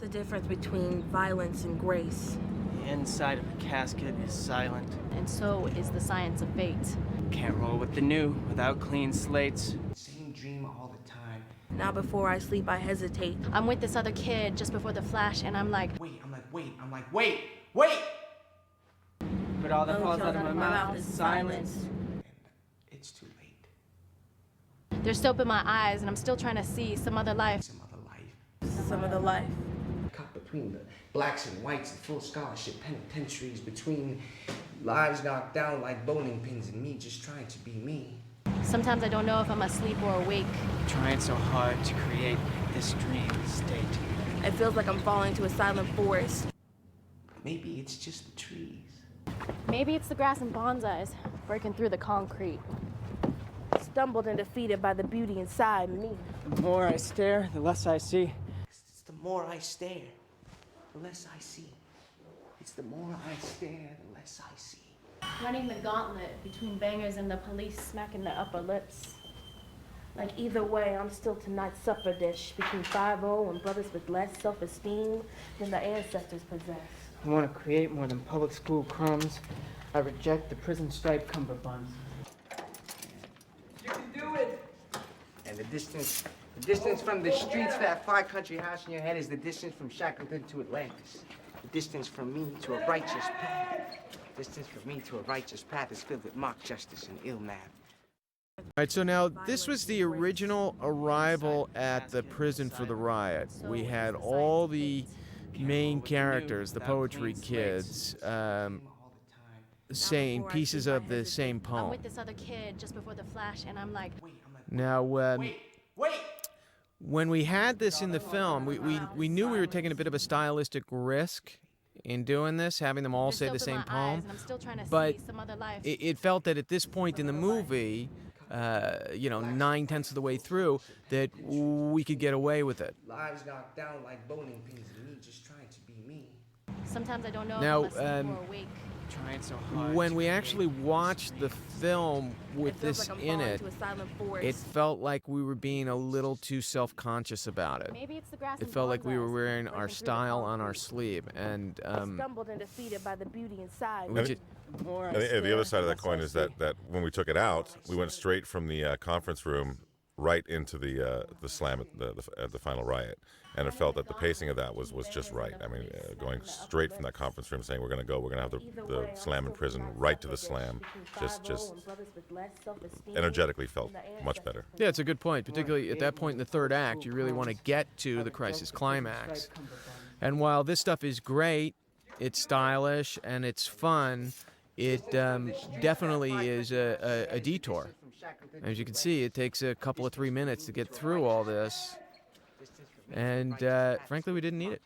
the difference between violence and grace. The inside of a casket is silent. And so is the science of fate. Can't roll with the new without clean slates. Same dream all the time. Now before I sleep, I hesitate. I'm with this other kid just before the flash, and I'm like, Wait. But all that falls out of my mouth is silence. And it's too late. there's soap in my eyes, and I'm still trying to see some other life. Some other life. Some of the life. Caught between the blacks and whites and full scholarship penitentiaries, between lives knocked down like bowling pins and me just trying to be me. Sometimes I don't know if I'm asleep or awake. Trying so hard to create this dream state. It feels like I'm falling to a silent forest. Maybe it's just the trees. Maybe it's the grass and bonsais breaking through the concrete. Stumbled and defeated by the beauty inside me. The more I stare, the less I see. It's the more I stare, the less I see. It's the more I stare, the less I see. Running the gauntlet between bangers and the police smacking the upper lips. Like either way, I'm still tonight's supper dish between 5-0 and brothers with less self-esteem than the ancestors possess. I want to create more than public school crumbs. I reject the prison stripe cummerbunds. You can do it! And the distance from the streets to that far country house in your head is the distance from Shackleton to Atlantis. The distance from me to a righteous path. The distance from me to a righteous path is filled with mock justice and ill math. All right, so now this was the original arrival at the prison for the riot. We had all the main characters, the poetry kids, saying pieces of the same I'm poem. with this other kid just before the flash, and I'm like, Now, when we had this in the film, we knew we were taking a bit of a stylistic risk in doing this, having them all there's say soap the in same my poem. eyes, and I'm still trying to But see some other life. it felt that at this point in the movie, 9/10 of the way through, that we could get away with it. Lives knocked down like bowling pins and me just trying to be me. Sometimes I don't know Now, if I'm asleep or awake. Trying so hard. When to we create actually watched the film with It feels this like I'm in falling it, to a silent forest. it felt like we were being a little too self-conscious about it. Maybe it's the grass It and felt like we were bonsais wearing breaking our through the style on our concrete. sleeve, and Stumbled and defeated by the beauty inside we me. ju- The more I And the stare, other side of that the coin less is I that when we took it out, we went straight from the conference room right into the slam at the final riot, and it felt that the pacing of that was just right. I mean, going straight from that conference room, saying we're going to have the slam in prison right to the slam, just energetically felt much better. yeah, it's a good point. Particularly at that point in the third act, you really want to get to the crisis climax. And while this stuff is great, it's stylish and it's fun, it definitely is a detour. As you can see, it takes a couple of 3 minutes to get through all this, and frankly, we didn't need it.